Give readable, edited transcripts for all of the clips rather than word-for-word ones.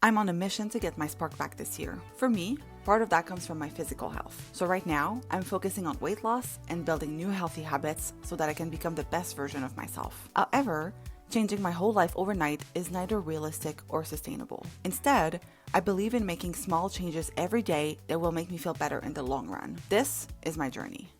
I'm on a mission to get my spark back this year. For me, part of that comes from my physical health. So right now, I'm focusing on weight loss and building new healthy habits so that I can become the best version of myself. However, changing my whole life overnight is neither realistic or sustainable. Instead, I believe in making small changes every day that will make me feel better in the long run. This is my journey.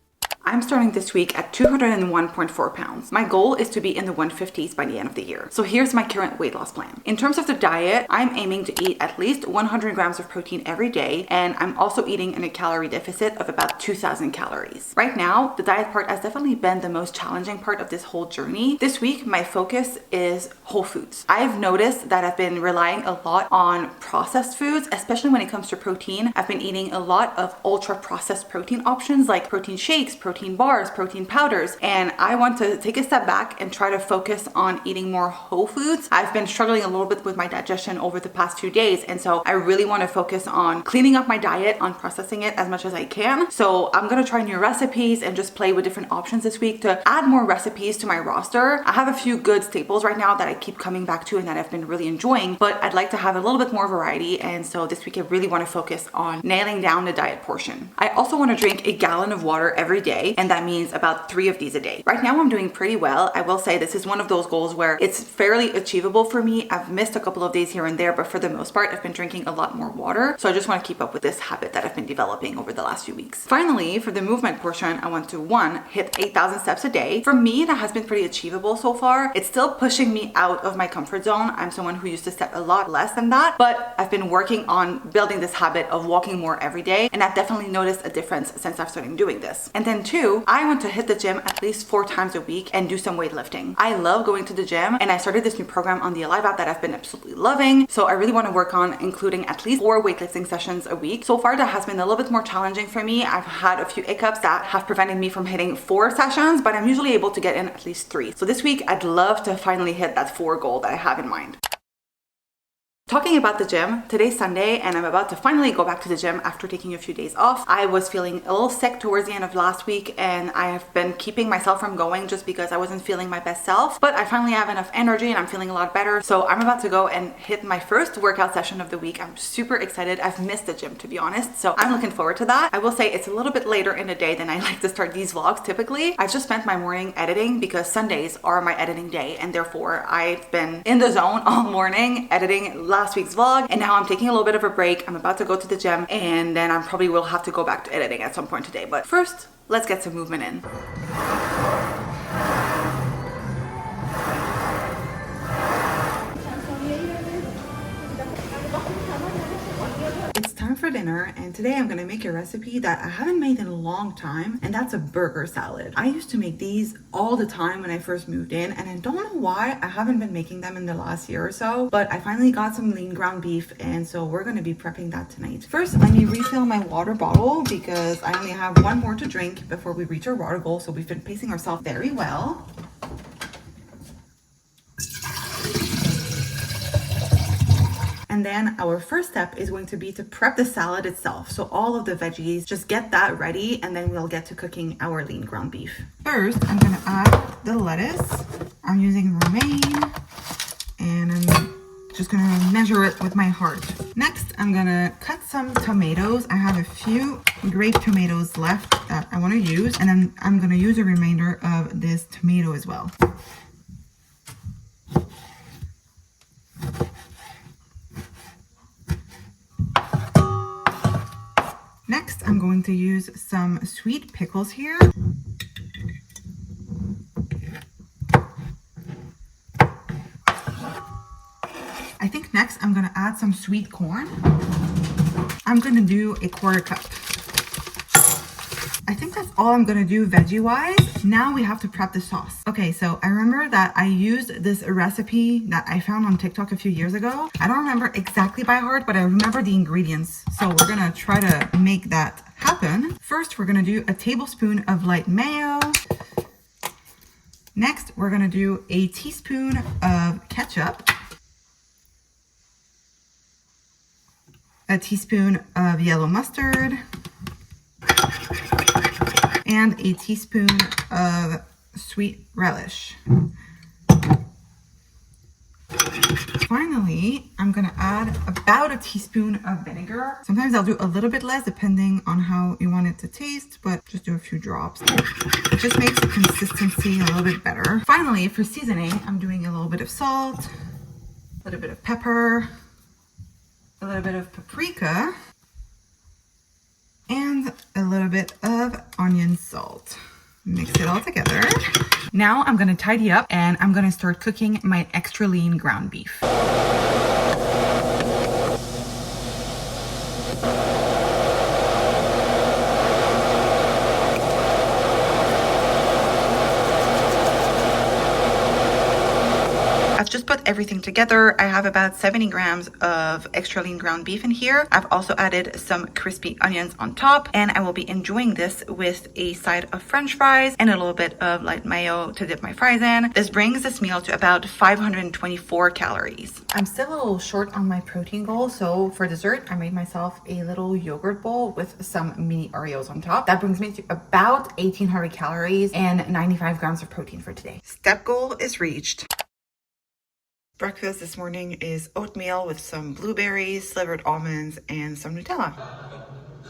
I'm starting this week at 201.4 pounds. My goal is to be in the 150s by the end of the year. So here's my current weight loss plan. In terms of the diet, I'm aiming to eat at least 100 grams of protein every day, and I'm also eating in a calorie deficit of about 2,000 calories. Right now, the diet part has definitely been the most challenging part of this whole journey. This week, my focus is whole foods. I've noticed that I've been relying a lot on processed foods, especially when it comes to protein. I've been eating a lot of ultra processed protein options like protein shakes, protein bars, protein powders, and I want to take a step back and try to focus on eating more whole foods. I've been struggling a little bit with my digestion over the past few days, and so I really want to focus on cleaning up my diet, on processing it as much as I can. So I'm gonna try new recipes and just play with different options this week to add more recipes to my roster. I have a few good staples right now that I keep coming back to and that I've been really enjoying, but I'd like to have a little bit more variety, and so this week I really want to focus on nailing down the diet portion. I also want to drink a gallon of water every day, and that means about 3 of these a day. Right now I'm doing pretty well. I will say this is one of those goals where it's fairly achievable for me. I've missed a couple of days here and there, but for the most part I've been drinking a lot more water, so I just want to keep up with this habit that I've been developing over the last few weeks. Finally, for the movement portion, I want to hit 8,000 steps a day. For me, that has been pretty achievable so far. It's still pushing me out of my comfort zone. I'm someone who used to step a lot less than that, but I've been working on building this habit of walking more every day, and I've definitely noticed a difference since I've started doing this. And then 2, I want to hit the gym at least 4 times a week and do some weightlifting. I love going to the gym, and I started this new program on the Alive app that I've been absolutely loving. So I really want to work on including at least 4 weightlifting sessions a week. So far, that has been a little bit more challenging for me. I've had a few hiccups that have prevented me from hitting 4 sessions, but I'm usually able to get in at least 3. So this week, I'd love to finally hit that 4 goal that I have in mind. Talking about the gym, today's Sunday and I'm about to finally go back to the gym after taking a few days off. I was feeling a little sick towards the end of last week, and I have been keeping myself from going just because I wasn't feeling my best self, but I finally have enough energy and I'm feeling a lot better. So I'm about to go and hit my first workout session of the week. I'm super excited. I've missed the gym, to be honest, so I'm looking forward to that. I will say it's a little bit later in the day than I like to start these vlogs typically. I've just spent my morning editing because Sundays are my editing day, and therefore I've been in the zone all morning editing last week's vlog, and now I'm taking a little bit of a break. I'm about to go to the gym, and then I probably will have to go back to editing at some point today. But first, let's get some movement in. It's time for dinner, and today I'm gonna make a recipe that I haven't made in a long time, and that's a burger salad. I used to make these all the time when I first moved in, and I don't know why I haven't been making them in the last year or so, but I finally got some lean ground beef, and so we're gonna be prepping that tonight. First, let me refill my water bottle because I only have 1 more to drink before we reach our water goal, so we've been pacing ourselves very well. And then our first step is going to be to prep the salad itself. So all of the veggies, just get that ready, and then we'll get to cooking our lean ground beef. First, I'm gonna add the lettuce. I'm using romaine, and I'm just gonna measure it with my heart. Next, I'm gonna cut some tomatoes. I have a few grape tomatoes left that I wanna use, and then I'm gonna use a remainder of this tomato as well. Next, I'm going to use some sweet pickles here. I think next I'm gonna add some sweet corn. I'm gonna do a 1/4 cup. I think that's all I'm gonna do veggie-wise. Now we have to prep the sauce. Okay, so I remember that I used this recipe that I found on TikTok a few years ago. I don't remember exactly by heart, but I remember the ingredients. So we're gonna try to make that happen. First, we're gonna do a tablespoon of light mayo. Next, we're gonna do a teaspoon of ketchup, a teaspoon of yellow mustard, and a teaspoon of sweet relish. Finally, finally, I'm gonna add about a teaspoon of vinegar. Sometimes I'll do a little bit less depending on how you want it to taste, but just do a few drops. It just makes the consistency a little bit better. Finally, for seasoning, I'm doing a little bit of salt, a little bit of pepper, a little bit of paprika, and a little bit of onion salt. Mix it all together. Now I'm gonna tidy up and I'm gonna start cooking my extra lean ground beef. I've just put everything together. I have about 70 grams of extra lean ground beef in here. I've also added some crispy onions on top, and I will be enjoying this with a side of French fries and a little bit of light mayo to dip my fries in. This brings this meal to about 524 calories. I'm still a little short on my protein goal, so for dessert, I made myself a little yogurt bowl with some mini Oreos on top. That brings me to about 1,800 calories and 95 grams of protein for today. Step goal is reached. Breakfast this morning is oatmeal with some blueberries, slivered almonds, and some Nutella.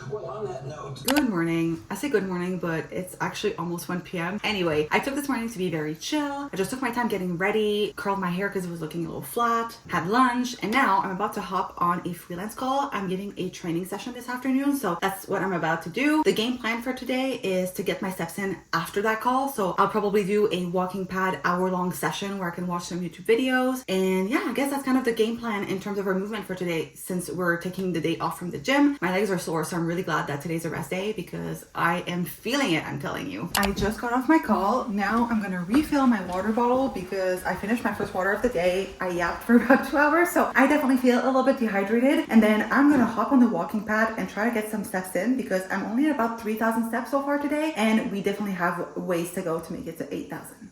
Well, on that note. Good morning. I say good morning, but it's actually almost 1 p.m. Anyway, I took this morning to be very chill. I just took my time getting ready, curled my hair because it was looking a little flat, had lunch, and now I'm about to hop on a freelance call. I'm giving a training session this afternoon, so that's what I'm about to do. The game plan for today is to get my steps in after that call, so I'll probably do a walking pad hour-long session where I can watch some YouTube videos. And yeah, I guess that's kind of the game plan in terms of our movement for today. Since we're taking the day off from the gym, my legs are sore, so I'm really glad that today's a rest day because I am feeling it, I'm telling you. I just got off my call. Now I'm gonna refill my water bottle because I finished my first water of the day. I yapped for about 2 hours, so I definitely feel a little bit dehydrated. And then I'm gonna hop on the walking pad and try to get some steps in because I'm only at about 3,000 steps so far today, and we definitely have ways to go to make it to 8,000.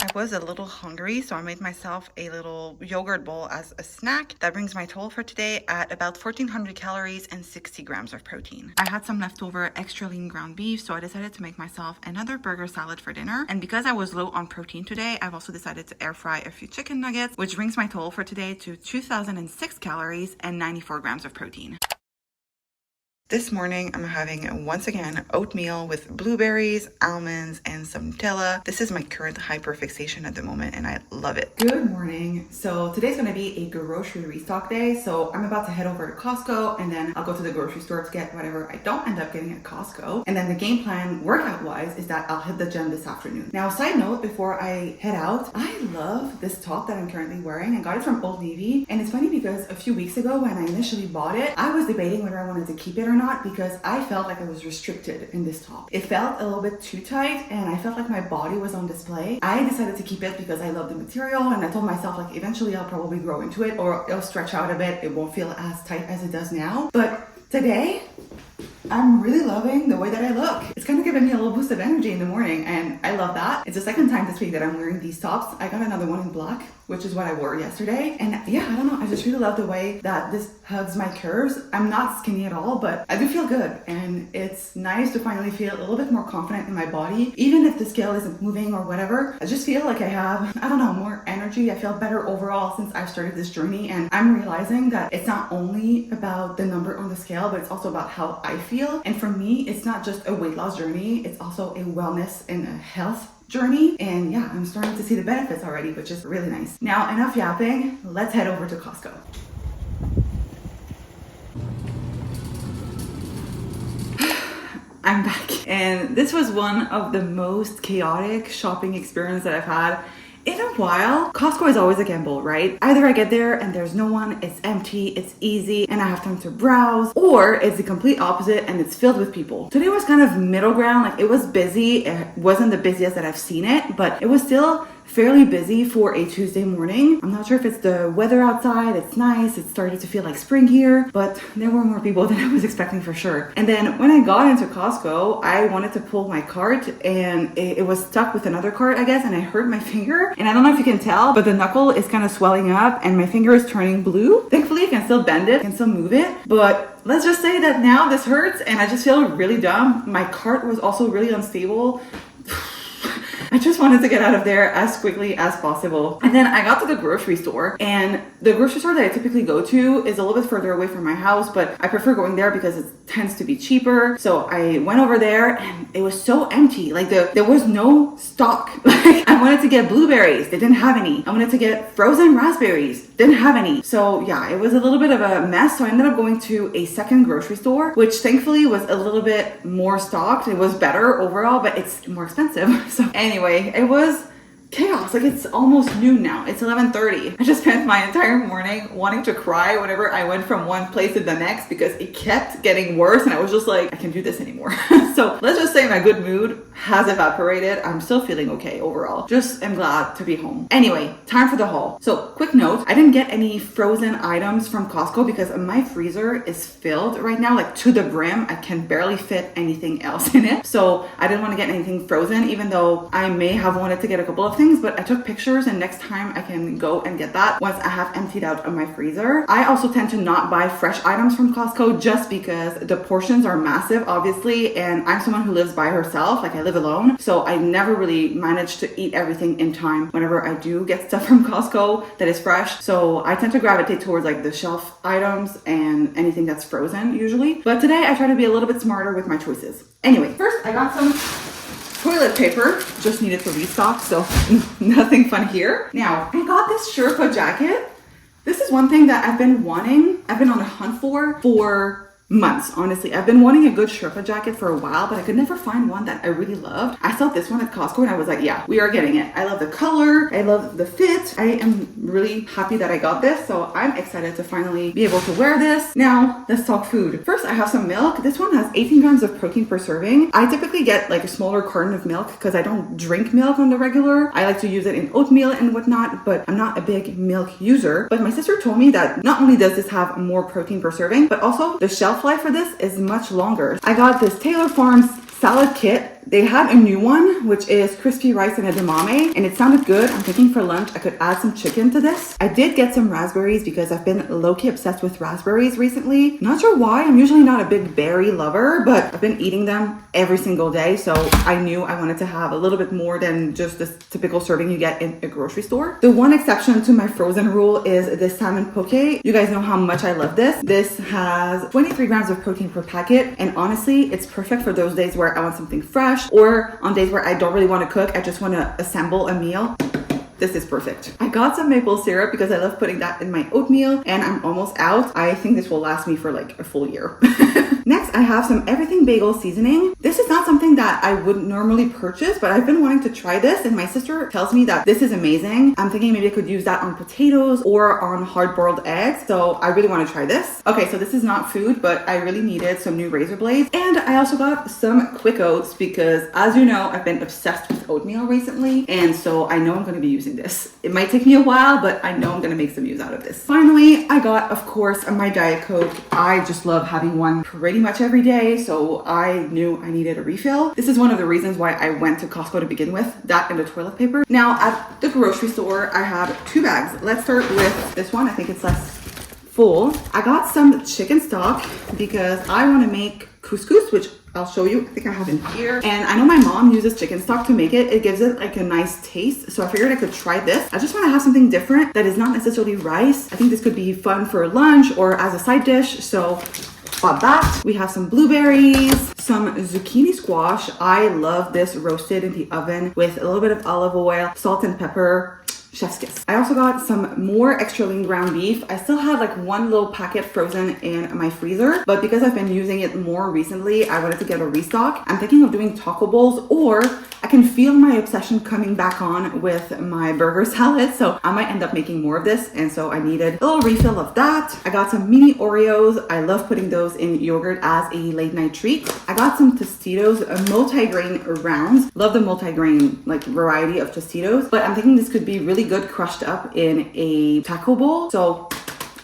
I was a little hungry, so I made myself a little yogurt bowl as a snack. That brings my total for today at about 1,400 calories and 60 grams of protein. I had some leftover extra lean ground beef, so I decided to make myself another burger salad for dinner. And because I was low on protein today, I've also decided to air fry a few chicken nuggets, which brings my total for today to 2,006 calories and 94 grams of protein. This morning, I'm having, once again, oatmeal with blueberries, almonds, and some Nutella. This is my current hyperfixation at the moment, and I love it. Good morning. So today's gonna be a grocery restock day. So I'm about to head over to Costco, and then I'll go to the grocery store to get whatever I don't end up getting at Costco. And then the game plan, workout-wise, is that I'll hit the gym this afternoon. Now, side note, before I head out, I love this top that I'm currently wearing. I got it from Old Navy, and it's funny because a few weeks ago when I initially bought it, I was debating whether I wanted to keep it or not because I felt like I was restricted in this top. It felt a little bit too tight and I felt like my body was on display. I decided to keep it because I love the material, and I told myself like eventually I'll probably grow into it or it'll stretch out a bit. It won't feel as tight as it does now. But today, I'm really loving the way that I look. It's kind of giving me a little boost of energy in the morning, and I love that. It's the second time this week that I'm wearing these tops. I got another one in black, which is what I wore yesterday. And yeah, I don't know, I just really love the way that this hugs my curves. I'm not skinny at all, but I do feel good. And it's nice to finally feel a little bit more confident in my body. Even if the scale isn't moving or whatever, I just feel like I have, I don't know, more energy. I feel better overall since I've started this journey. And I'm realizing that it's not only about the number on the scale, but it's also about how I feel. And for me, it's not just a weight loss journey, it's also a wellness and a health journey. And yeah, I'm starting to see the benefits already, which is really nice. Now, enough yapping, let's head over to Costco. I'm back. And this was one of the most chaotic shopping experiences that I've had in a while. Costco is always a gamble, right? Either I get there and there's no one, it's empty, it's easy, and I have time to browse, or it's the complete opposite and it's filled with people. Today was kind of middle ground, like it was busy. It wasn't the busiest that I've seen it, but it was still fairly busy for a Tuesday morning. I'm not sure if it's the weather outside, it's nice, it's starting to feel like spring here, but there were more people than I was expecting for sure. And then when I got into Costco, I wanted to pull my cart and it was stuck with another cart, I guess, and I hurt my finger. And I don't know if you can tell, but the knuckle is kind of swelling up and my finger is turning blue. Thankfully, I can still bend it, I can still move it, but let's just say that now this hurts and I just feel really dumb. My cart was also really unstable. I just wanted to get out of there as quickly as possible. And then I got to the grocery store, and the grocery store that I typically go to is a little bit further away from my house, but I prefer going there because it tends to be cheaper. So I went over there and it was so empty. Like there was no stock. Like I wanted to get blueberries. They didn't have any. I wanted to get frozen raspberries. Didn't have any. So yeah, it was a little bit of a mess. So I ended up going to a second grocery store, which thankfully was a little bit more stocked. It was better overall, but it's more expensive. So anyway, it was chaos. Like it's almost noon now. It's 11:30. I just spent my entire morning wanting to cry whenever I went from one place to the next because it kept getting worse and I was just like, I can't do this anymore. So let's just say my good mood has evaporated. I'm still feeling okay overall. Just am glad to be home. Anyway, time for the haul. So quick note, I didn't get any frozen items from Costco because my freezer is filled right now, like to the brim. I can barely fit anything else in it. So I didn't want to get anything frozen, even though I may have wanted to get a couple of things, but I took pictures and next time I can go and get that once I have emptied out of my freezer. I also tend to not buy fresh items from Costco just because the portions are massive, obviously, and I'm someone who lives by herself, like I live alone, so I never really manage to eat everything in time whenever I do get stuff from Costco that is fresh. So I tend to gravitate towards like the shelf items and anything that's frozen usually. But today I try to be a little bit smarter with my choices. Anyway, first I got some toilet paper, just needed to restock, so nothing fun here. Now, I got this Sherpa jacket. This is one thing that I've been wanting. I've been on a hunt for months, honestly. I've been wanting a good Sherpa jacket for a while, but I could never find one that I really loved. I saw this one at Costco and I was like, yeah, we are getting it. I love the color. I love the fit. I am really happy that I got this. So I'm excited to finally be able to wear this. Now, let's talk food. First, I have some milk. This one has 18 grams of protein per serving. I typically get like a smaller carton of milk because I don't drink milk on the regular. I like to use it in oatmeal and whatnot, but I'm not a big milk user. But my sister told me that not only does this have more protein per serving, but also the shelf life for this is much longer. I got this Taylor Farms salad kit. They had a new one, which is crispy rice and edamame, and it sounded good. I'm thinking for lunch I could add some chicken to this. I did get some raspberries because I've been low-key obsessed with raspberries recently. Not sure why. I'm usually not a big berry lover, but I've been eating them every single day, so I knew I wanted to have a little bit more than just this typical serving you get in a grocery store. The one exception to my frozen rule is this salmon poke. You guys know how much I love this. This has 23 grams of protein per packet, and honestly, it's perfect for those days where I want something fresh, or on days where I don't really want to cook, I just want to assemble a meal. This is perfect. I got some maple syrup because I love putting that in my oatmeal, and I'm almost out. I think this will last me for like a full year. Next, I have some everything bagel seasoning. This is not something that I would normally purchase, but I've been wanting to try this, and my sister tells me that this is amazing. I'm thinking maybe I could use that on potatoes or on hard-boiled eggs, so I really want to try this. Okay, so this is not food, but I really needed some new razor blades, and I also got some quick oats because, as you know, I've been obsessed with oatmeal recently, and so I know I'm going to be using this. It might take me a while, but I know I'm going to make some use out of this. Finally, I got, of course, my Diet Coke. I just love having one pretty much every day, so I knew I needed a refill. This is one of the reasons why I went to Costco to begin with, that and the toilet paper. Now, at the grocery store, I have 2 bags. Let's start with this one. I think it's less full. I got some chicken stock because I want to make couscous, which I'll show you. I think I have in here. And I know my mom uses chicken stock to make it. It gives it like a nice taste. So I figured I could try this. I just want to have something different that is not necessarily rice. I think this could be fun for lunch or as a side dish. So bought that. We have some blueberries, some zucchini squash. I love this roasted in the oven with a little bit of olive oil, salt and pepper. Chef's kiss. I also got some more extra lean ground beef. I still had like one little packet frozen in my freezer, but because I've been using it more recently, I wanted to get a restock. I'm thinking of doing taco bowls, or I can feel my obsession coming back on with my burger salad, so I might end up making more of this, and so I needed a little refill of that. I got some mini Oreos. I love putting those in yogurt as a late night treat. I got some Tostitos, multi-grain rounds. Love the multi-grain like variety of Tostitos, but I'm thinking this could be really good crushed up in a taco bowl, so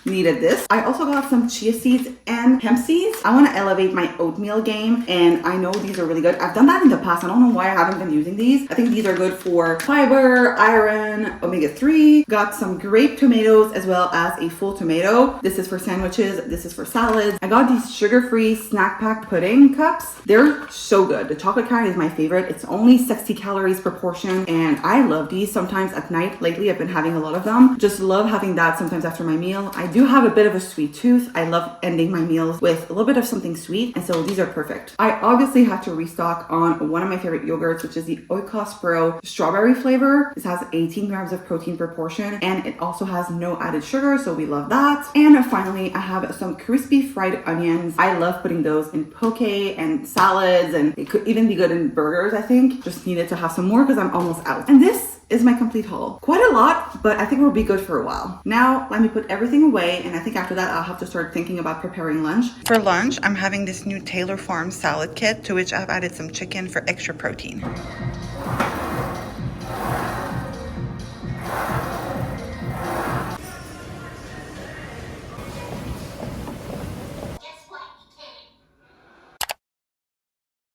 needed this. I also got some chia seeds and hemp seeds. I want to elevate my oatmeal game, and I know these are really good. I've done that in the past. I don't know why I haven't been using these. I think these are good for fiber, iron, omega-3. Got some grape tomatoes as well as a full tomato. This is for sandwiches. This is for salads. I got these sugar-free snack pack pudding cups. They're so good. The chocolate kind is my favorite. It's only 60 calories per portion, and I love these sometimes at night. Lately, I've been having a lot of them. Just love having that sometimes after my meal. I do have a bit of a sweet tooth. I love ending my meals with a little bit of something sweet, and so these are perfect. I obviously had to restock on one of my favorite yogurts, which is the Oikos Pro strawberry flavor. This has 18 grams of protein per portion, and it also has no added sugar, so we love that. And finally, I have some crispy fried onions. I love putting those in poke and salads, and it could even be good in burgers, I think. Just needed to have some more because I'm almost out. And this is my complete haul. Quite a lot, but I think we'll be good for a while. Now, let me put everything away, and I think after that, I'll have to start thinking about preparing lunch. For lunch, I'm having this new Taylor Farm salad kit, to which I've added some chicken for extra protein.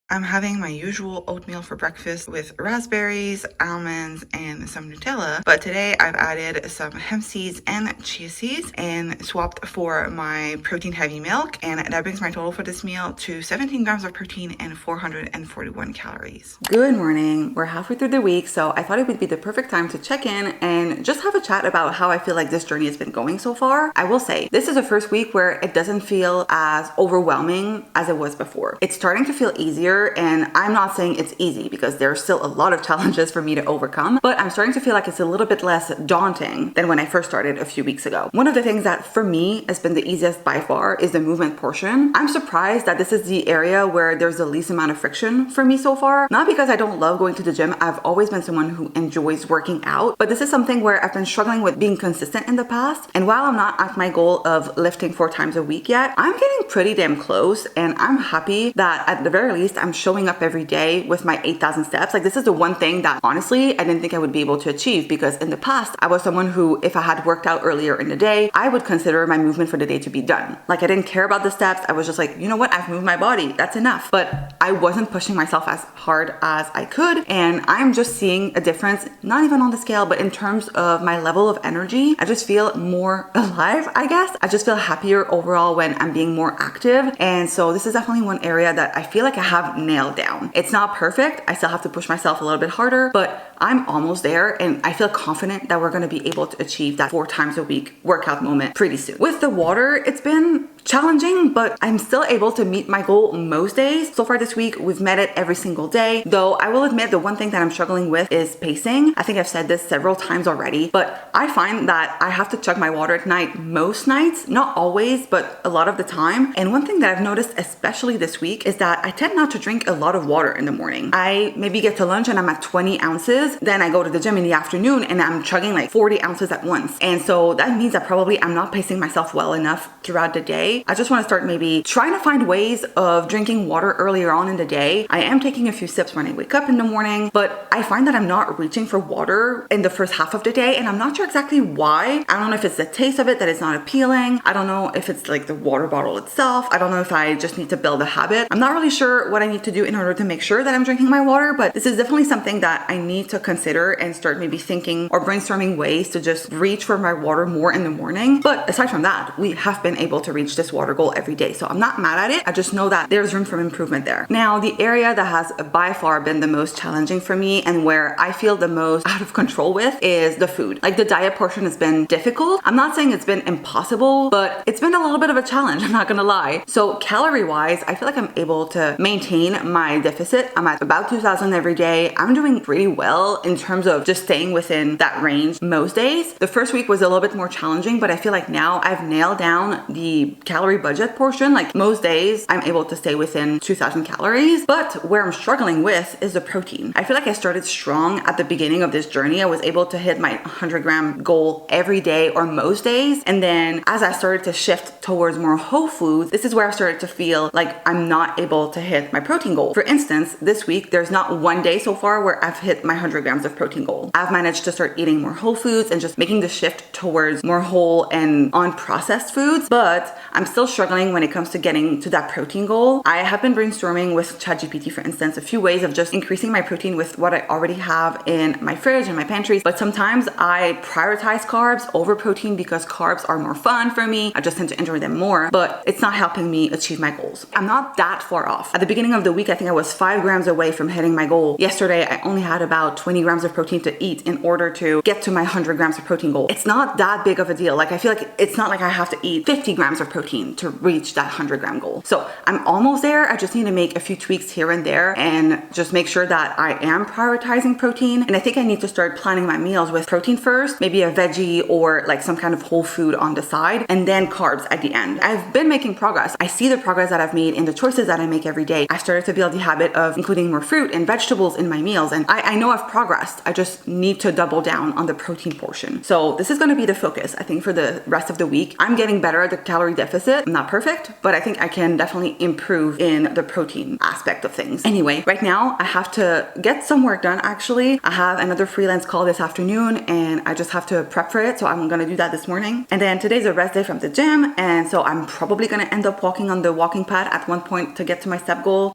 I'm having my usual oatmeal for breakfast with raspberries, almonds, and some Nutella. But today I've added some hemp seeds and chia seeds and swapped for my protein heavy milk. And that brings my total for this meal to 17 grams of protein and 441 calories. Good morning. We're halfway through the week, so I thought it would be the perfect time to check in and just have a chat about how I feel like this journey has been going so far. I will say, this is the first week where it doesn't feel as overwhelming as it was before. It's starting to feel easier, and I'm not saying it's easy because there's still a lot of challenges for me to overcome, but I'm starting to feel like it's a little bit less daunting than when I first started a few weeks ago. One of the things that for me has been the easiest by far is the movement portion. I'm surprised that this is the area where there's the least amount of friction for me so far. Not because I don't love going to the gym. I've always been someone who enjoys working out, but this is something where I've been struggling with being consistent in the past. And while I'm not at my goal of lifting 4 times a week yet, I'm getting pretty damn close, and I'm happy that at the very least I'm showing up every day with my 8,000 steps. Like, this is the one thing that honestly I didn't think I would be able to achieve, because in the past I was someone who, if I had worked out earlier in the day, I would consider my movement for the day to be done. Like, I didn't care about the steps. I was just like, you know what, I've moved my body, that's enough. But I wasn't pushing myself as hard as I could, and I'm just seeing a difference, not even on the scale, but in terms of my level of energy. I just feel more alive, I guess. I just feel happier overall when I'm being more active, and so this is definitely one area that I feel like I have nailed down. It's not perfect. I still have to push myself a little bit harder, but I'm almost there, and I feel confident that we're going to be able to achieve that 4 times a week workout moment pretty soon. With the water, it's been challenging, but I'm still able to meet my goal most days. So far this week, we've met it every single day. Though I will admit the one thing that I'm struggling with is pacing. I think I've said this several times already, but I find that I have to chug my water at night most nights, not always, but a lot of the time. And one thing that I've noticed, especially this week, is that I tend not to drink a lot of water in the morning. I maybe get to lunch and I'm at 20 ounces. Then I go to the gym in the afternoon and I'm chugging like 40 ounces at once. And so that means that probably I'm not pacing myself well enough throughout the day. I just want to start maybe trying to find ways of drinking water earlier on in the day. I am taking a few sips when I wake up in the morning, but I find that I'm not reaching for water in the first half of the day, and I'm not sure exactly why. I don't know if it's the taste of it that is not appealing. I don't know if it's like the water bottle itself. I don't know if I just need to build a habit. I'm not really sure what I need to do in order to make sure that I'm drinking my water, but this is definitely something that I need to consider and start maybe thinking or brainstorming ways to just reach for my water more in the morning. But aside from that, we have been able to reach this water goal every day, so I'm not mad at it. I just know that there's room for improvement there. Now, the area that has by far been the most challenging for me and where I feel the most out of control with is the food. Like, the diet portion has been difficult. I'm not saying it's been impossible, but it's been a little bit of a challenge, I'm not gonna lie. So calorie wise, I feel like I'm able to maintain my deficit. I'm at about 2,000 every day. I'm doing pretty well. well in terms of just staying within that range most days. The first week was a little bit more challenging, but I feel like now I've nailed down the calorie budget portion. Like most days I'm able to stay within 2000 calories, but where I'm struggling with is the protein. I feel like I started strong at the beginning of this journey. I was able to hit my 100-gram goal every day or most days. And then as I started to shift towards more whole foods, this is where I started to feel like I'm not able to hit my protein goal. For instance, this week, there's not one day so far where I've hit my 100 grams of protein goal. I've managed to start eating more whole foods and just making the shift towards more whole and unprocessed foods, but I'm still struggling when it comes to getting to that protein goal. I have been brainstorming with ChatGPT, for instance, a few ways of just increasing my protein with what I already have in my fridge and my pantries, but sometimes I prioritize carbs over protein because carbs are more fun for me. I just tend to enjoy them more, but it's not helping me achieve my goals. I'm not that far off. At the beginning of the week, I think I was 5 grams away from hitting my goal. Yesterday, I only had about 20 grams of protein to eat in order to get to my 100 grams of protein goal. It's not that big of a deal. Like, I feel like it's not like I have to eat 50 grams of protein to reach that 100-gram goal. So I'm almost there. I just need to make a few tweaks here and there and just make sure that I am prioritizing protein. And I think I need to start planning my meals with protein first, maybe a veggie or like some kind of whole food on the side, and then carbs at the end. I've been making progress. I see the progress that I've made in the choices that I make every day. I started to build the habit of including more fruit and vegetables in my meals, and I know I've progressed. I just need to double down on the protein portion. So this is going to be the focus, I think, for the rest of the week. I'm getting better at the calorie deficit. I'm not perfect, but I think I can definitely improve in the protein aspect of things. Anyway, right now I have to get some work done. Actually, I have another freelance call this afternoon and I just have to prep for it. So I'm going to do that this morning. And then today's a rest day from the gym. And so I'm probably going to end up walking on the walking pad at one point to get to my step goal.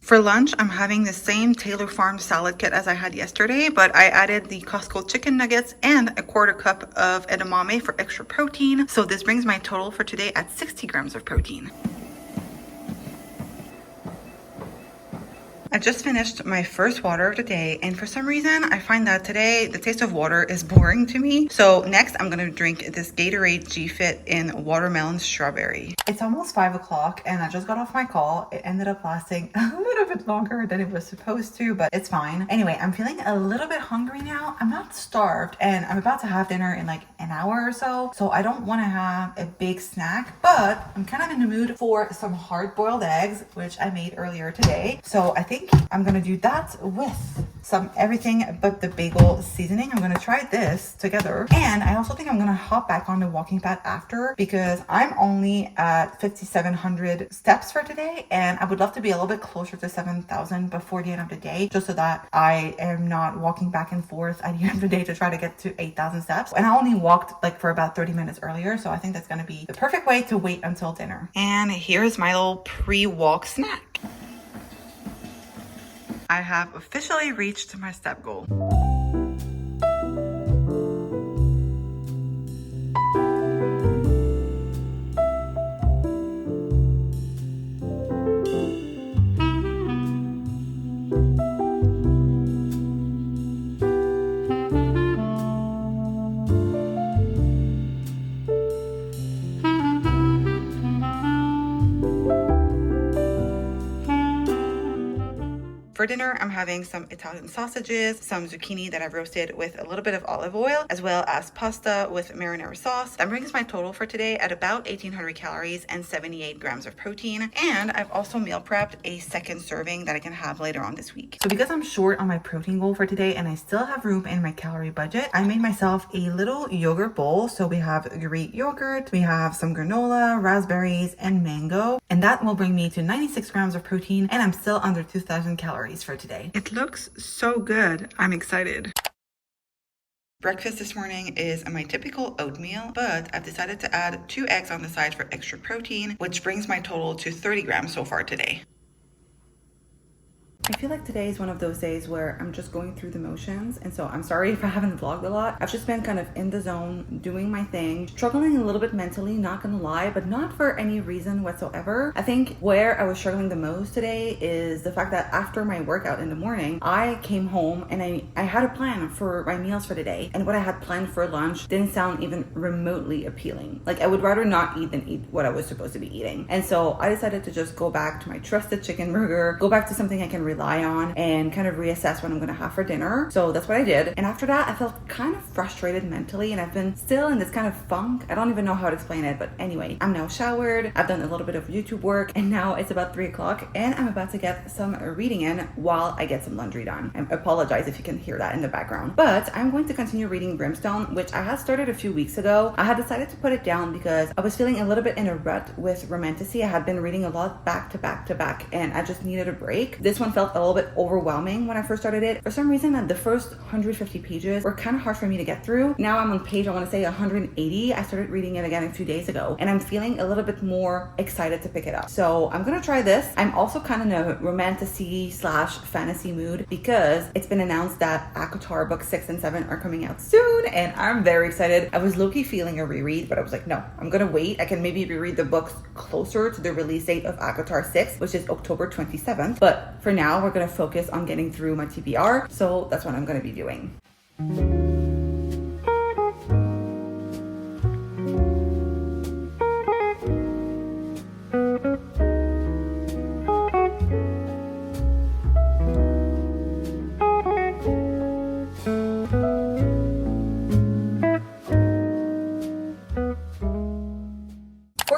For lunch, I'm having the same Taylor Farm salad kit as I had yesterday, but I added the Costco chicken nuggets and a 1/4 cup of edamame for extra protein. So this brings my total for today at 60 grams of protein. I just finished my first water of the day, and for some reason I find that today the taste of water is boring to me. So next I'm gonna drink this Gatorade G-Fit in watermelon strawberry. It's almost 5 o'clock and I just got off my call. It ended up lasting a little bit longer than it was supposed to, but it's fine. Anyway, I'm feeling a little bit hungry now. I'm not starved and I'm about to have dinner in like an hour or so. So I don't wanna have a big snack, but I'm kind of in the mood for some hard-boiled eggs, which I made earlier today. So I think I'm gonna do that with some everything but the bagel seasoning. I'm gonna try this together. And I also think I'm gonna hop back on the walking pad after because I'm only at 5,700 steps for today. And I would love to be a little bit closer to 7,000 before the end of the day, just so that I am not walking back and forth at the end of the day to try to get to 8,000 steps. And I only walked like for about 30 minutes earlier. So I think that's gonna be the perfect way to wait until dinner. And here's my little pre-walk snack. I have officially reached my step goal. For dinner, I'm having some Italian sausages, some zucchini that I've roasted with a little bit of olive oil, as well as pasta with marinara sauce. That brings my total for today at about 1,800 calories and 78 grams of protein. And I've also meal prepped a second serving that I can have later on this week. So because I'm short on my protein goal for today and I still have room in my calorie budget, I made myself a little yogurt bowl. So we have Greek yogurt, we have some granola, raspberries, and mango. And that will bring me to 96 grams of protein, and I'm still under 2,000 calories for today. It looks so good. I'm excited. Breakfast this morning is my typical oatmeal, but I've decided to add 2 eggs on the side for extra protein, which brings my total to 30 grams so far today. I feel like today is one of those days where I'm just going through the motions, and so I'm sorry if I haven't vlogged a lot. I've just been kind of in the zone, doing my thing, struggling a little bit mentally, not gonna lie, but not for any reason whatsoever. I think where I was struggling the most today is the fact that after my workout in the morning, I came home and I had a plan for my meals for today, and what I had planned for lunch didn't sound even remotely appealing. Like, I would rather not eat than eat what I was supposed to be eating. And so I decided to just go back to my trusted chicken burger, go back to something I can rely on and kind of reassess what I'm gonna have for dinner. So that's what I did. And after that, I felt kind of frustrated mentally, and I've been still in this kind of funk. I don't even know how to explain it, but anyway, I'm now showered. I've done a little bit of YouTube work, and now it's about 3 o'clock, and I'm about to get some reading in while I get some laundry done. I apologize if you can hear that in the background, but I'm going to continue reading Brimstone, which I had started a few weeks ago. I had decided to put it down because I was feeling a little bit in a rut with romantasy. I had been reading a lot back to back to back, and I just needed a break. This one felt a little bit overwhelming when I first started it. For some reason, the first 150 pages were kind of hard for me to get through. Now I'm on page, I want to say 180. I started reading it again a few days ago, and I'm feeling a little bit more excited to pick it up. So I'm gonna try this. I'm also kind of in a romantasy slash fantasy mood because it's been announced that ACOTAR books 6 and 7 are coming out soon, and I'm very excited. I was low-key feeling a reread, but I was like, no, I'm gonna wait. I can maybe reread the books closer to the release date of ACOTAR 6, which is October 27th. But for now, we're gonna focus on getting through my TBR. So that's what I'm gonna be doing.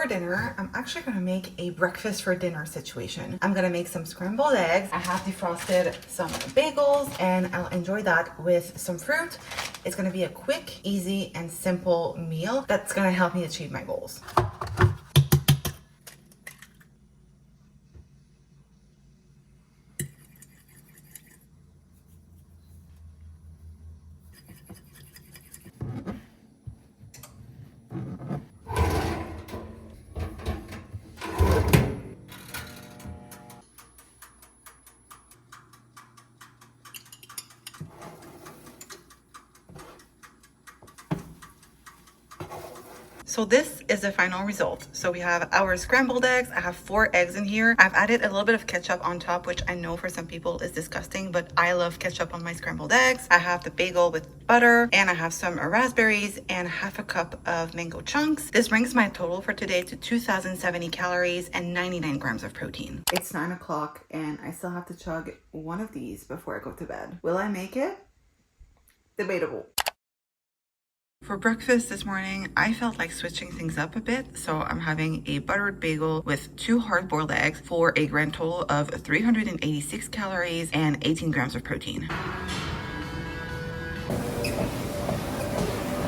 Dinner, I'm actually gonna make a breakfast for dinner situation. I'm gonna make some scrambled eggs. I have defrosted some bagels, and I'll enjoy that with some fruit. It's gonna be a quick, easy, and simple meal that's gonna help me achieve my goals. So this is the final result. So we have our scrambled eggs. I have 4 eggs in here. I've added a little bit of ketchup on top, which I know for some people is disgusting, but I love ketchup on my scrambled eggs. I have the bagel with butter, and I have some raspberries and half a cup of mango chunks. This brings my total for today to 2,070 calories and 99 grams of protein. It's 9 o'clock and I still have to chug one of these before I go to bed. Will I make it? Debatable. For breakfast this morning, I felt like switching things up a bit, so I'm having a buttered bagel with 2 hard-boiled eggs for a grand total of 386 calories and 18 grams of protein.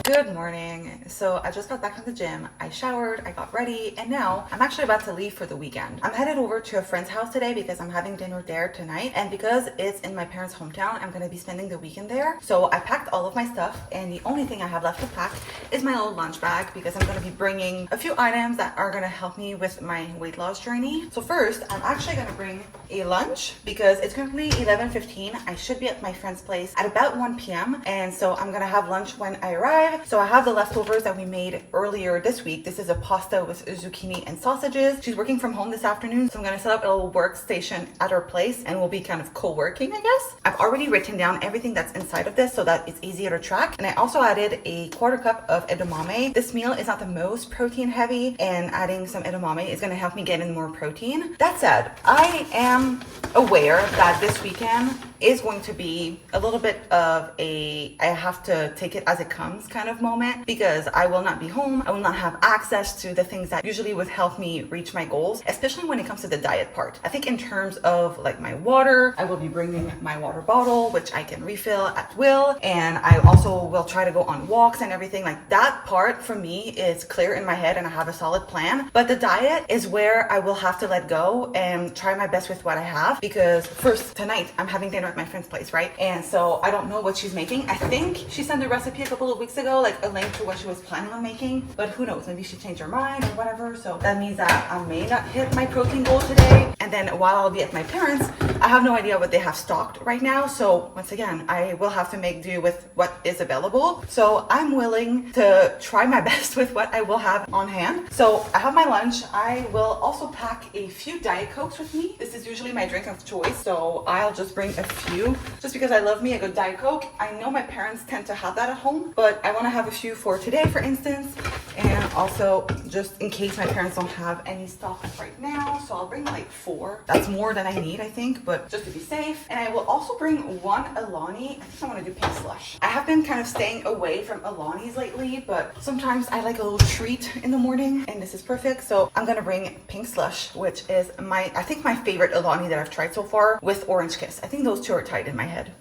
Good morning. So I just got back from the gym. I showered, I got ready, and now I'm actually about to leave for the weekend. I'm headed over to a friend's house today because I'm having dinner there tonight, and because it's in my parents' hometown, I'm gonna be spending the weekend there. So I packed all of my stuff, and the only thing I have left to pack is my little lunch bag because I'm gonna be bringing a few items that are gonna help me with my weight loss journey. So first, I'm actually gonna bring a lunch because it's currently 11:15. I should be at my friend's place at about 1 p.m. and so I'm gonna have lunch when I arrive. So I have the leftovers that we made earlier this week. This is a pasta with zucchini and sausages. She's working from home this afternoon, so I'm gonna set up a little workstation at her place and we'll be kind of co-working, I guess. I've already written down everything that's inside of this so that it's easier to track. And I also added a 1/4 cup of edamame. This meal is not the most protein heavy, and adding some edamame is gonna help me get in more protein. That said, I am aware that this weekend is going to be a little bit of a I have to take it as it comes kind of moment because I will not be home. I will not have access to the things that usually would help me reach my goals, especially when it comes to the diet part. I think in terms of like my water, I will be bringing my water bottle, which I can refill at will, and I also will try to go on walks and everything. Like that part for me is clear in my head and I have a solid plan, but the diet is where I will have to let go and try my best with what I have, because first tonight I'm having dinner at my friend's place, right? And so I don't know what she's making. I think she sent a recipe a couple of weeks ago, like a link to what she was planning on making, but who knows, maybe she changed her mind or whatever. So that means that I may not hit my protein goal today. And then while I'll be at my parents', I have no idea what they have stocked right now. So once again, I will have to make do with what is available. So I'm willing to try my best with what I will have on hand. So I have my lunch. I will also pack a few Diet Cokes with me. This is usually my drink of choice, so I'll just bring a few just because I love me a good Diet Coke. I know my parents tend to have that at home, but I want to have a few for today, for instance. And Also, just in case my parents don't have any stock right now, so I'll bring like 4. That's more than I need, I think, but just to be safe. And I will also bring 1 Alani. I think I want to do pink slush. I have been kind of staying away from Alani's lately, but sometimes I like a little treat in the morning, and this is perfect. So I'm gonna bring pink slush, which is I think my favorite Alani that I've tried so far, with Orange Kiss. I think those two are tied in my head.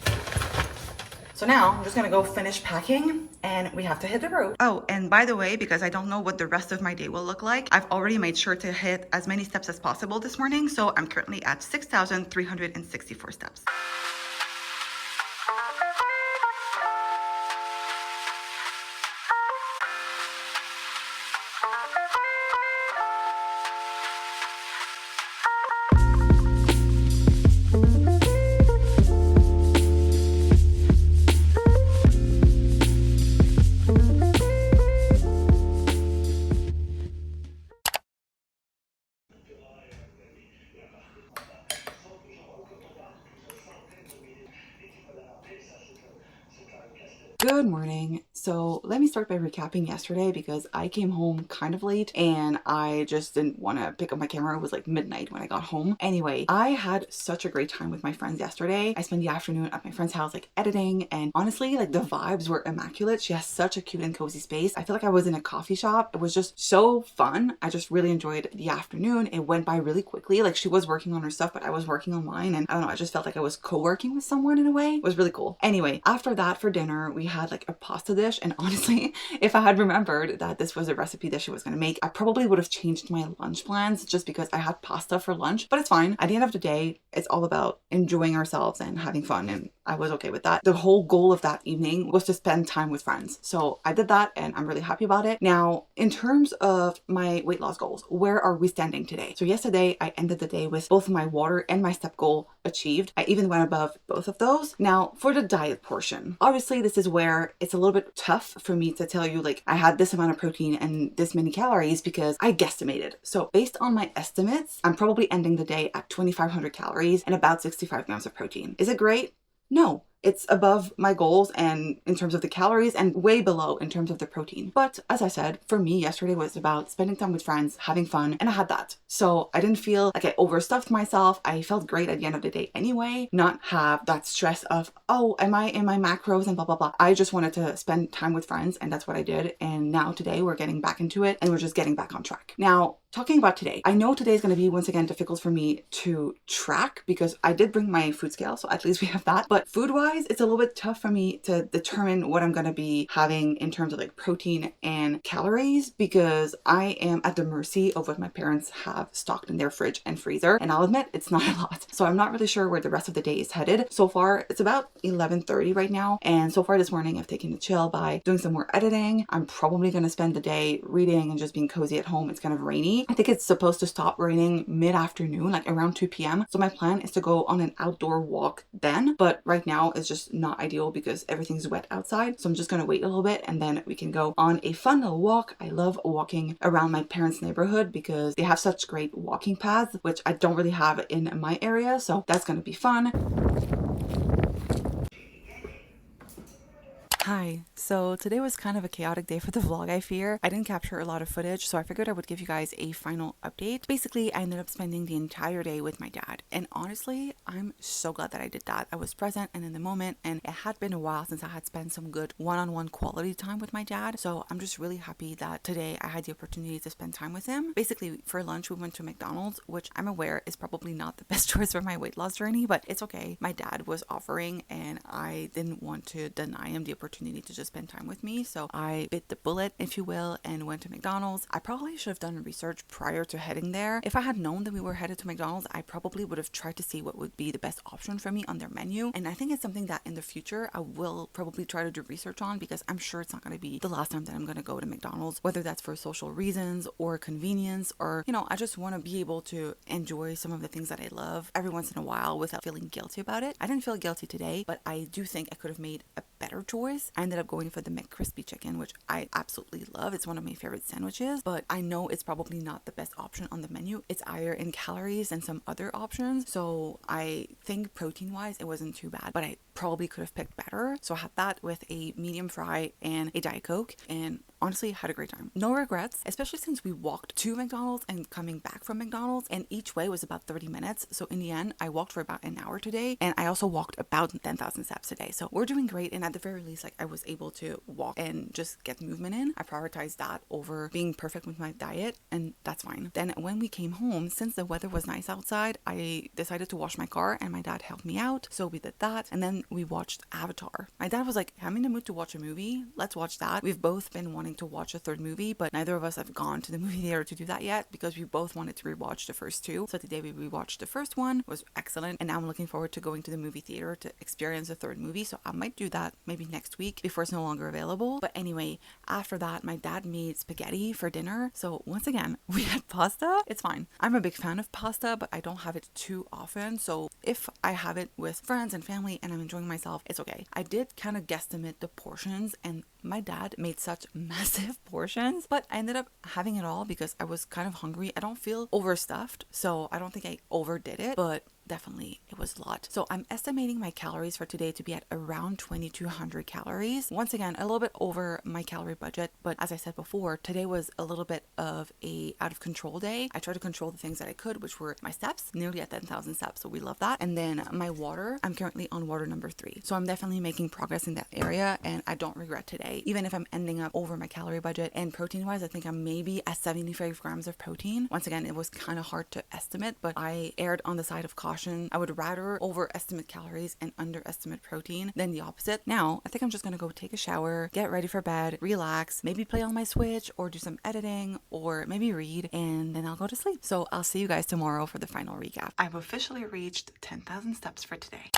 So now I'm just gonna go finish packing and we have to hit the road. Oh, and by the way, because I don't know what the rest of my day will look like, I've already made sure to hit as many steps as possible this morning. So I'm currently at 6,364 steps. Good morning. So let me start by recapping yesterday because I came home kind of late and I just didn't want to pick up my camera. It was like midnight when I got home. Anyway, I had such a great time with my friends yesterday. I spent the afternoon at my friend's house like editing, and honestly like the vibes were immaculate. She has such a cute and cozy space. I feel like I was in a coffee shop. It was just so fun. I just really enjoyed the afternoon. It went by really quickly. Like she was working on her stuff, but I was working on mine, and I don't know, I just felt like I was co-working with someone in a way. It was really cool. Anyway, after that for dinner, we had like a pasta dish, and honestly, if I had remembered that this was a recipe that she was going to make, I probably would have changed my lunch plans just because I had pasta for lunch, but it's fine. At the end of the day, it's all about enjoying ourselves and having fun, and I was okay with that. The whole goal of that evening was to spend time with friends. So I did that and I'm really happy about it. Now, in terms of my weight loss goals, where are we standing today? So yesterday I ended the day with both my water and my step goal achieved. I even went above both of those. Now, for the diet portion, obviously this is where it's a little bit tough for me to tell you like I had this amount of protein and this many calories because I guesstimated. So based on my estimates, I'm probably ending the day at 2,500 calories and about 65 grams of protein. Is it great? No. It's above my goals and in terms of the calories and way below in terms of the protein. But as I said, for me, yesterday was about spending time with friends, having fun, and I had that. So I didn't feel like I overstuffed myself. I felt great at the end of the day anyway, not have that stress of, oh, am I in my macros and blah, blah, blah. I just wanted to spend time with friends and that's what I did. And now today we're getting back into it and we're just getting back on track. Now, talking about today, I know today is going to be once again difficult for me to track because I did bring my food scale, so at least we have that. But food-wise, it's a little bit tough for me to determine what I'm going to be having in terms of like protein and calories because I am at the mercy of what my parents have stocked in their fridge and freezer. And I'll admit, it's not a lot. So I'm not really sure where the rest of the day is headed. So far, it's about 11:30 right now. And so far this morning, I've taken a chill by doing some more editing. I'm probably going to spend the day reading and just being cozy at home. It's kind of rainy. I think it's supposed to stop raining mid-afternoon, like around 2 p.m. So my plan is to go on an outdoor walk then, but right now it's just not ideal because everything's wet outside. So I'm just going to wait a little bit and then we can go on a fun little walk. I love walking around my parents' neighborhood because they have such great walking paths, which I don't really have in my area. So that's going to be fun. Hi, so today was kind of a chaotic day for the vlog, I fear. I didn't capture a lot of footage, so I figured I would give you guys a final update. Basically, I ended up spending the entire day with my dad, and honestly, I'm so glad that I did that. I was present and in the moment, and it had been a while since I had spent some good one-on-one quality time with my dad, so I'm just really happy that today I had the opportunity to spend time with him. Basically, for lunch, we went to McDonald's, which I'm aware is probably not the best choice for my weight loss journey, but it's okay. My dad was offering, and I didn't want to deny him the opportunity to just spend time with me, so I bit the bullet, if you will, and went to McDonald's. I probably should have done research prior to heading there. If I had known that we were headed to McDonald's, I probably would have tried to see what would be the best option for me on their menu, and I think it's something that in the future I will probably try to do research on because I'm sure it's not going to be the last time that I'm going to go to McDonald's, whether that's for social reasons or convenience, or I just want to be able to enjoy some of the things that I love every once in a while without feeling guilty about it. I didn't feel guilty today, but I do think I could have made a better choice. I ended up going for the McCrispy chicken, which I absolutely love. It's one of my favorite sandwiches, but I know it's probably not the best option on the menu. It's higher in calories than some other options, so I think protein wise it wasn't too bad, but I probably could have picked better. So I had that with a medium fry and a Diet Coke, and honestly had a great time. No regrets, especially since we walked to McDonald's and coming back from McDonald's, and each way was about 30 minutes. So in the end, I walked for about an hour today, and I also walked about 10,000 steps today. So we're doing great, and at the very least, like, I was able to walk and just get movement in. I prioritized that over being perfect with my diet, and that's fine. Then when we came home, since the weather was nice outside, I decided to wash my car, and my dad helped me out. So we did that, and then we watched Avatar. My dad was like, I'm in the mood to watch a movie. Let's watch that. We've both been wanting to watch a third movie, but neither of us have gone to the movie theater to do that yet because we both wanted to rewatch the first two. So today we rewatched the first one. It was excellent, and now I'm looking forward to going to the movie theater to experience the third movie. So I might do that maybe next week before it's no longer available. But anyway, after that, my dad made spaghetti for dinner. So once again, we had pasta. It's fine. I'm a big fan of pasta, but I don't have it too often. So if I have it with friends and family and I'm enjoying myself, it's okay. I did kind of guesstimate the portions, and my dad made such massive portions, but I ended up having it all because I was kind of hungry. I don't feel overstuffed, so I don't think I overdid it, but definitely it was a lot. So I'm estimating my calories for today to be at around 2,200 calories. Once again, a little bit over my calorie budget, but as I said before, today was a little bit of a out of control day. I tried to control the things that I could, which were my steps, nearly at 10,000 steps, so we love that. And then my water, I'm currently on water number 3. So I'm definitely making progress in that area, and I don't regret today, even if I'm ending up over my calorie budget. And protein wise, I think I'm maybe at 75 grams of protein. Once again, it was kind of hard to estimate, but I erred on the side of caution. I would rather overestimate calories and underestimate protein than the opposite. Now, I think I'm just gonna go take a shower, get ready for bed, relax, maybe play on my Switch or do some editing or maybe read, and then I'll go to sleep. So I'll see you guys tomorrow for the final recap. I've officially reached 10,000 steps for today.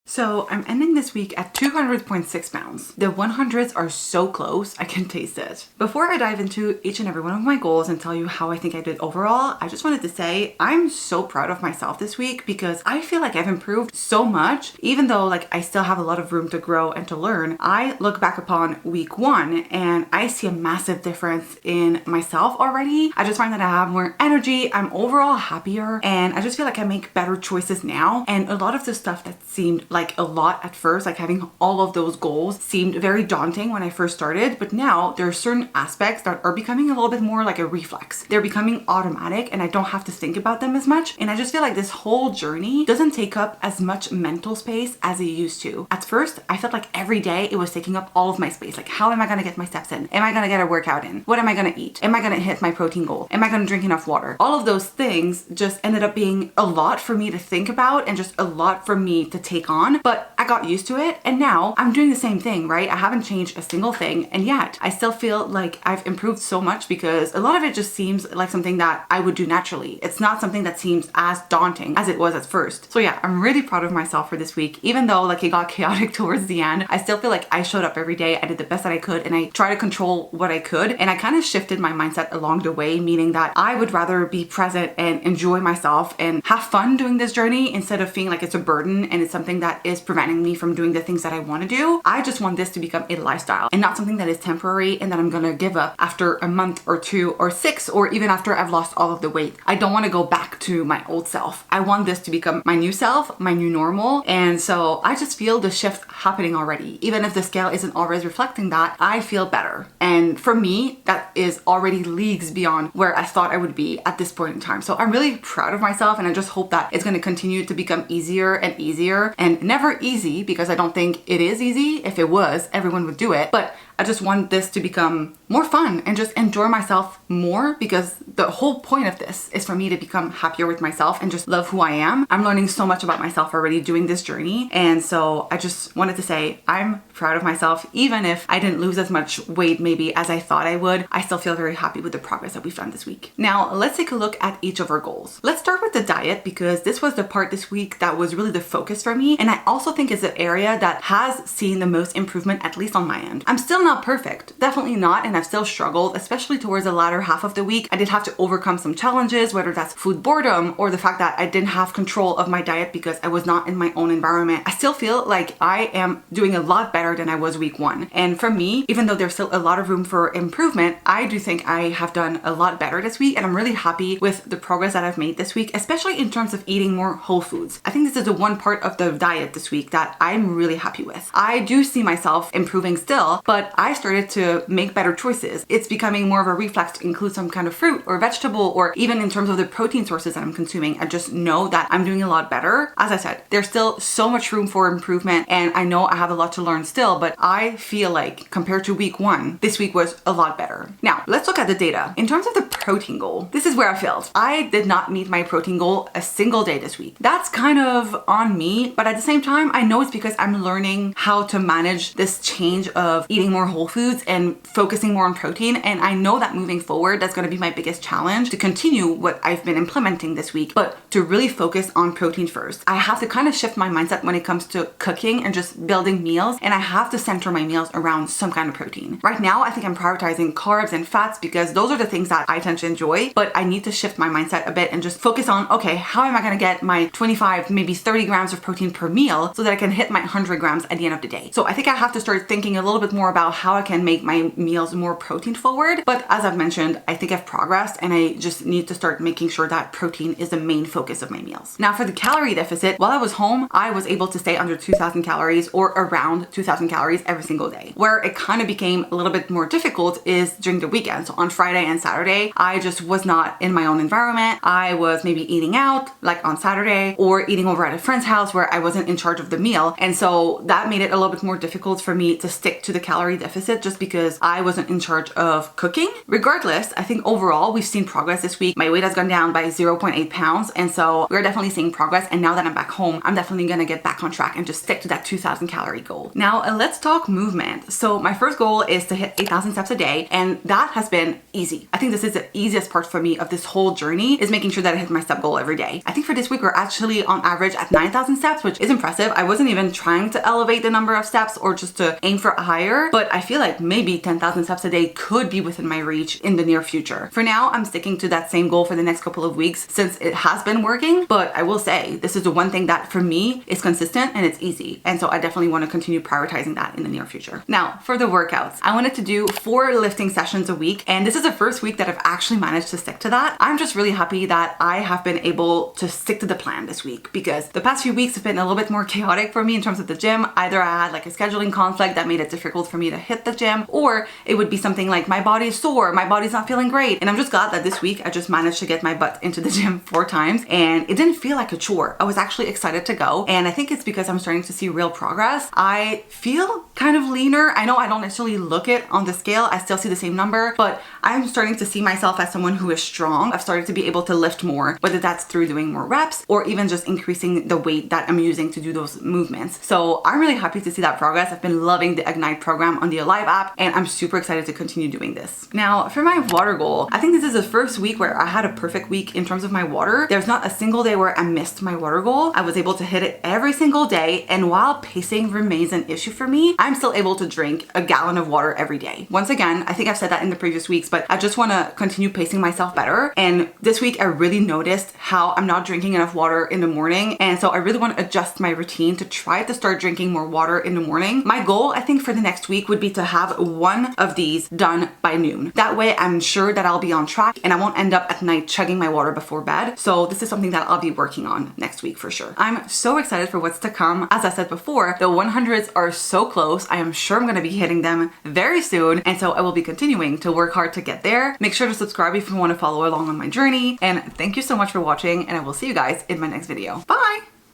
So I'm ending this week at 200.6 pounds. The 100s are so close, I can taste it. Before I dive into each and every one of my goals and tell you how I think I did overall, I just wanted to say I'm so proud of myself this week because I feel like I've improved so much. Even though like I still have a lot of room to grow and to learn, I look back upon week 1 and I see a massive difference in myself already. I just find that I have more energy, I'm overall happier, and I just feel like I make better choices now. And a lot of the stuff that seemed like a lot at first, like having all of those goals seemed very daunting when I first started, but now there are certain aspects that are becoming a little bit more like a reflex. They're becoming automatic and I don't have to think about them as much. And I just feel like this whole journey doesn't take up as much mental space as it used to. At first, I felt like every day it was taking up all of my space. Like, how am I gonna get my steps in? Am I gonna get a workout in? What am I gonna eat? Am I gonna hit my protein goal? Am I gonna drink enough water? All of those things just ended up being a lot for me to think about and just a lot for me to take on. But I got used to it, and now I'm doing the same thing, right? I haven't changed a single thing, and yet I still feel like I've improved so much because a lot of it just seems like something that I would do naturally. It's not something that seems as daunting as it was at first. So yeah, I'm really proud of myself for this week. Even though like it got chaotic towards the end, I still feel like I showed up every day. I did the best that I could, and I tried to control what I could, and I kind of shifted my mindset along the way, meaning that I would rather be present and enjoy myself and have fun doing this journey instead of feeling like it's a burden and it's something that is preventing me from doing the things that I want to do. I just want this to become a lifestyle and not something that is temporary and that I'm gonna give up after a month or 2 or 6 or even after I've lost all of the weight. I don't want to go back to my old self. I want this to become my new self, my new normal. And so I just feel the shift happening already. Even if the scale isn't always reflecting that, I feel better. And for me, that is already leagues beyond where I thought I would be at this point in time. So I'm really proud of myself, and I just hope that it's going to continue to become easier and easier, and never easy, because I don't think it is easy. If it was, everyone would do it. But I just want this to become more fun and just enjoy myself more, because the whole point of this is for me to become happier with myself and just love who I am. I'm learning so much about myself already doing this journey. And so I just wanted to say I'm proud of myself. Even if I didn't lose as much weight maybe as I thought I would, I still feel very happy with the progress that we've done this week. Now let's take a look at each of our goals. Let's start with the diet, because this was the part this week that was really the focus for me. And I also think it's the area that has seen the most improvement, at least on my end. I'm still not perfect, definitely not, and I've still struggled, especially towards the latter half of the week. I did have to overcome some challenges, whether that's food boredom or the fact that I didn't have control of my diet because I was not in my own environment. I still feel like I am doing a lot better than I was week 1. And for me, even though there's still a lot of room for improvement, I do think I have done a lot better this week, and I'm really happy with the progress that I've made this week, especially in terms of eating more whole foods. I think this is the one part of the diet this week that I'm really happy with. I do see myself improving still, but I started to make better choices. It's becoming more of a reflex to include some kind of fruit or vegetable, or even in terms of the protein sources that I'm consuming. I just know that I'm doing a lot better. As I said, there's still so much room for improvement, and I know I have a lot to learn still, but I feel like compared to week 1, this week was a lot better. Now, let's look at the data. In terms of the protein goal, this is where I failed. I did not meet my protein goal a single day this week. That's kind of on me, but at the same time, I know it's because I'm learning how to manage this change of eating more whole foods and focusing more on protein. And I know that moving forward, that's going to be my biggest challenge, to continue what I've been implementing this week, but to really focus on protein first. I have to kind of shift my mindset when it comes to cooking and just building meals, and I have to center my meals around some kind of protein. Right now, I think I'm prioritizing carbs and fats because those are the things that I tend to enjoy, but I need to shift my mindset a bit and just focus on, okay, how am I going to get my 25, maybe 30 grams of protein per meal so that I can hit my 100 grams at the end of the day. So I think I have to start thinking a little bit more about how I can make my meals more protein forward. But as I've mentioned, I think I've progressed, and I just need to start making sure that protein is the main focus of my meals. Now, for the calorie deficit, while I was home, I was able to stay under 2,000 calories or around 2,000 calories every single day. Where it kind of became a little bit more difficult is during the weekend. So on Friday and Saturday, I just was not in my own environment. I was maybe eating out like on Saturday, or eating over at a friend's house where I wasn't in charge of the meal. And so that made it a little bit more difficult for me to stick to the calorie deficit just because I wasn't in charge of cooking. Regardless, I think overall we've seen progress this week. My weight has gone down by 0.8 pounds. And so we're definitely seeing progress. And now that I'm back home, I'm definitely going to get back on track and just stick to that 2,000 calorie goal. Now let's talk movement. So my first goal is to hit 8,000 steps a day. And that has been easy. I think this is the easiest part for me of this whole journey, is making sure that I hit my step goal every day. I think for this week, we're actually on average at 9,000 steps, which is impressive. I wasn't even trying to elevate the number of steps or just to aim for higher, but I feel like maybe 10,000 steps a day could be within my reach in the near future. For now, I'm sticking to that same goal for the next couple of weeks since it has been working, but I will say this is the one thing that for me is consistent and it's easy. And so I definitely want to continue prioritizing that in the near future. Now, for the workouts, I wanted to do 4 lifting sessions a week, and this is the first week that I've actually managed to stick to that. I'm just really happy that I have been able to stick to the plan this week, because the past few weeks have been a little bit more chaotic for me in terms of the gym. Either I had like a scheduling conflict that made it difficult for me to hit the gym, or it would be something like my body's sore, my body's not feeling great. And I'm just glad that this week I just managed to get my butt into the gym 4 times, and it didn't feel like a chore. I was actually excited to go, and I think it's because I'm starting to see real progress. I feel kind of leaner. I know I don't necessarily look it on the scale. I still see the same number, but I'm starting to see myself as someone who is strong. I've started to be able to lift more, whether that's through doing more reps or even just increasing the weight that I'm using to do those movements. So I'm really happy to see that progress. I've been loving the Ignite program on the Alive app, and I'm super excited to continue doing this. Now, for my water goal, I think this is the first week where I had a perfect week in terms of my water. There's not a single day where I missed my water goal. I was able to hit it every single day, and while pacing remains an issue for me, I'm still able to drink a gallon of water every day. Once again, I think I've said that in the previous weeks, but I just want to continue pacing myself better. And this week I really noticed how I'm not drinking enough water in the morning, and so I really want to adjust my routine to try to start drinking more water in the morning. My goal, I think, for the next week would be to have 1 of these done by noon. That way I'm sure that I'll be on track and I won't end up at night chugging my water before bed. So this is something that I'll be working on next week for sure. I'm so excited for what's to come. As I said before, the 100s are so close. I am sure I'm going to be hitting them very soon, and so I will be continuing to work hard to get there. Make sure to subscribe if you want to follow along on my journey, and thank you so much for watching, and I will see you guys in my next video. Bye!